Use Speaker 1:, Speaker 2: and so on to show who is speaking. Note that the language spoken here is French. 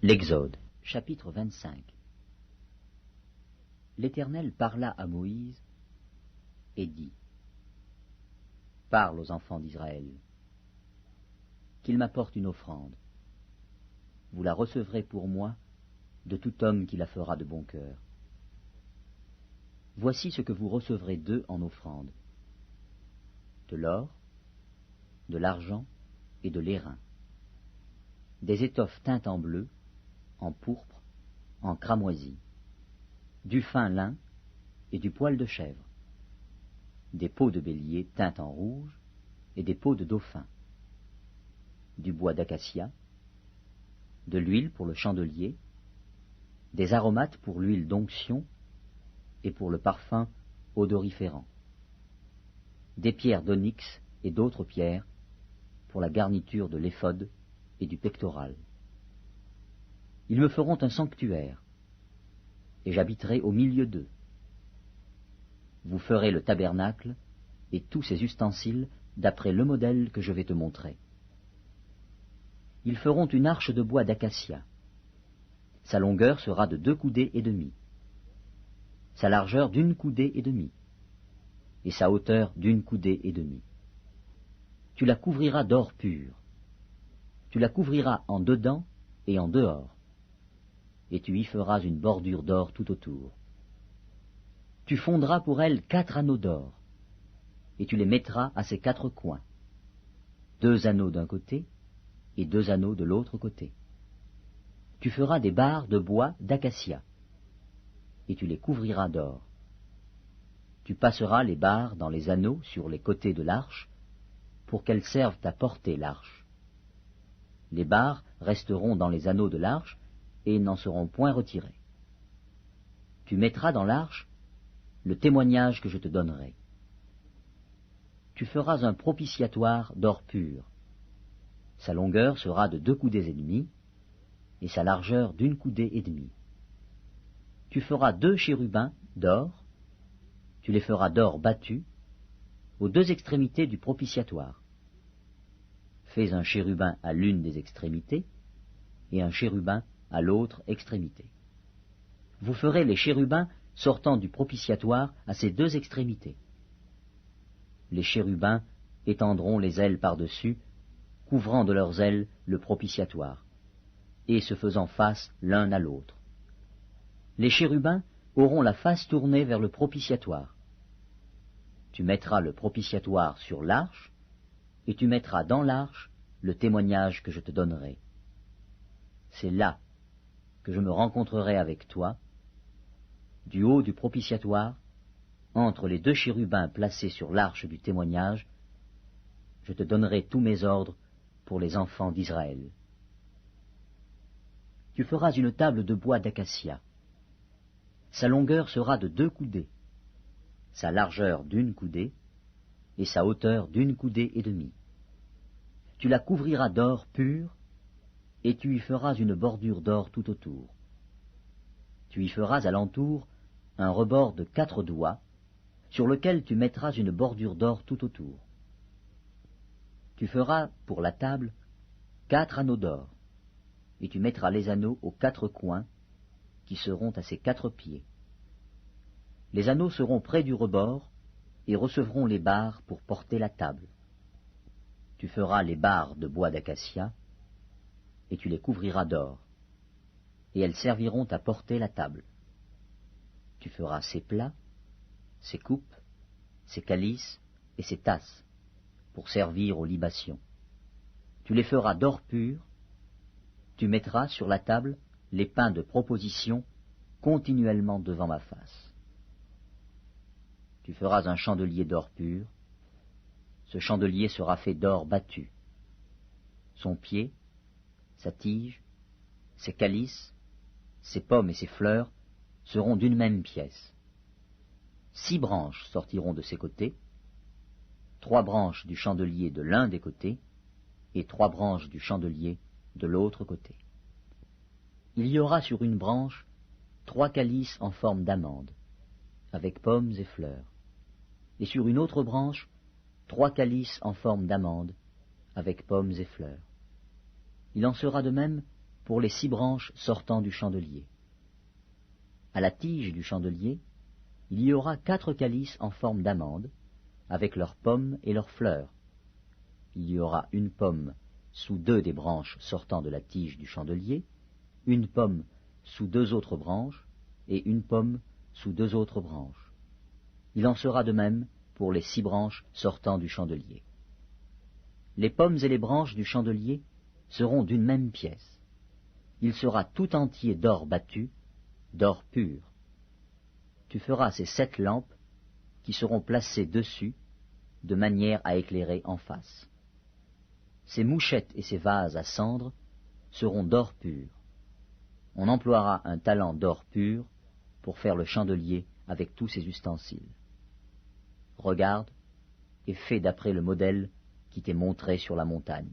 Speaker 1: L'Exode, chapitre 25. L'Éternel parla à Moïse et dit : Parle aux enfants d'Israël, qu'ils m'apportent une offrande. Vous la recevrez pour moi de tout homme qui la fera de bon cœur. Voici ce que vous recevrez d'eux en offrande : de l'or, de l'argent et de l'airain, des étoffes teintes en bleu, en pourpre, en cramoisi, du fin lin et du poil de chèvre, des peaux de bélier teintes en rouge et des peaux de dauphin, du bois d'acacia, de l'huile pour le chandelier, des aromates pour l'huile d'onction et pour le parfum odoriférant, des pierres d'onyx et d'autres pierres pour la garniture de l'éphod et du pectoral. Ils me feront un sanctuaire, et j'habiterai au milieu d'eux. Vous ferez le tabernacle et tous ses ustensiles d'après le modèle que je vais te montrer. Ils feront une arche de bois d'acacia. Sa longueur sera de 2 coudées et demie, sa largeur d'1 coudée et demie, et sa hauteur d'1 coudée et demie. Tu la couvriras d'or pur. Tu la couvriras en dedans et en dehors, et tu y feras une bordure d'or tout autour. Tu fondras pour elle 4 anneaux d'or, et tu les mettras à ses 4 coins, 2 anneaux d'un côté et 2 anneaux de l'autre côté. Tu feras des barres de bois d'acacia, et tu les couvriras d'or. Tu passeras les barres dans les anneaux sur les côtés de l'arche, pour qu'elles servent à porter l'arche. Les barres resteront dans les anneaux de l'arche, et n'en seront point retirés. Tu mettras dans l'arche le témoignage que je te donnerai. Tu feras un propitiatoire d'or pur. Sa longueur sera de 2 coudées et demie, et sa largeur d'1 coudée et demie. Tu feras 2 chérubins d'or, tu les feras d'or battu, aux 2 extrémités du propitiatoire. Fais un chérubin à l'une des extrémités, et un chérubin à l'autre extrémité. Vous ferez les chérubins sortant du propitiatoire à ces 2 extrémités. Les chérubins étendront les ailes par-dessus, couvrant de leurs ailes le propitiatoire, et se faisant face l'un à l'autre. Les chérubins auront la face tournée vers le propitiatoire. Tu mettras le propitiatoire sur l'arche, et tu mettras dans l'arche le témoignage que je te donnerai. C'est là que je me rencontrerai avec toi, du haut du propitiatoire, entre les 2 chérubins placés sur l'arche du témoignage, je te donnerai tous mes ordres pour les enfants d'Israël. Tu feras une table de bois d'acacia. Sa longueur sera de 2 coudées, sa largeur d'1 coudée, et sa hauteur d'1 coudée et demie. Tu la couvriras d'or pur, et tu y feras une bordure d'or tout autour. Tu y feras alentour un rebord de 4 doigts, sur lequel tu mettras une bordure d'or tout autour. Tu feras, pour la table, 4 anneaux d'or, et tu mettras les anneaux aux 4 coins, qui seront à ses 4 pieds. Les anneaux seront près du rebord, et recevront les barres pour porter la table. Tu feras les barres de bois d'acacia, et tu les couvriras d'or, et elles serviront à porter la table. Tu feras ses plats, ses coupes, ses calices et ses tasses, pour servir aux libations. Tu les feras d'or pur, tu mettras sur la table les pains de proposition continuellement devant ma face. Tu feras un chandelier d'or pur, ce chandelier sera fait d'or battu. Son pied, sa tige, ses calices, ses pommes et ses fleurs seront d'une même pièce. 6 branches sortiront de ses côtés, 3 branches du chandelier de l'un des côtés, et 3 branches du chandelier de l'autre côté. Il y aura sur une branche 3 calices en forme d'amande, avec pommes et fleurs, et sur une autre branche 3 calices en forme d'amande, avec pommes et fleurs. Il en sera de même pour les 6 branches sortant du chandelier. À la tige du chandelier, il y aura 4 calices en forme d'amande, avec leurs pommes et leurs fleurs. Il y aura une pomme sous 2 des branches sortant de la tige du chandelier, une pomme sous 2 autres branches, et une pomme sous 2 autres branches. Il en sera de même pour les 6 branches sortant du chandelier. Les pommes et les branches du chandelier seront d'une même pièce. Il sera tout entier d'or battu, d'or pur. Tu feras ces 7 lampes qui seront placées dessus, de manière à éclairer en face. Ces mouchettes et ces vases à cendre seront d'or pur. On emploiera un talent d'or pur pour faire le chandelier avec tous ses ustensiles. Regarde et fais d'après le modèle qui t'est montré sur la montagne.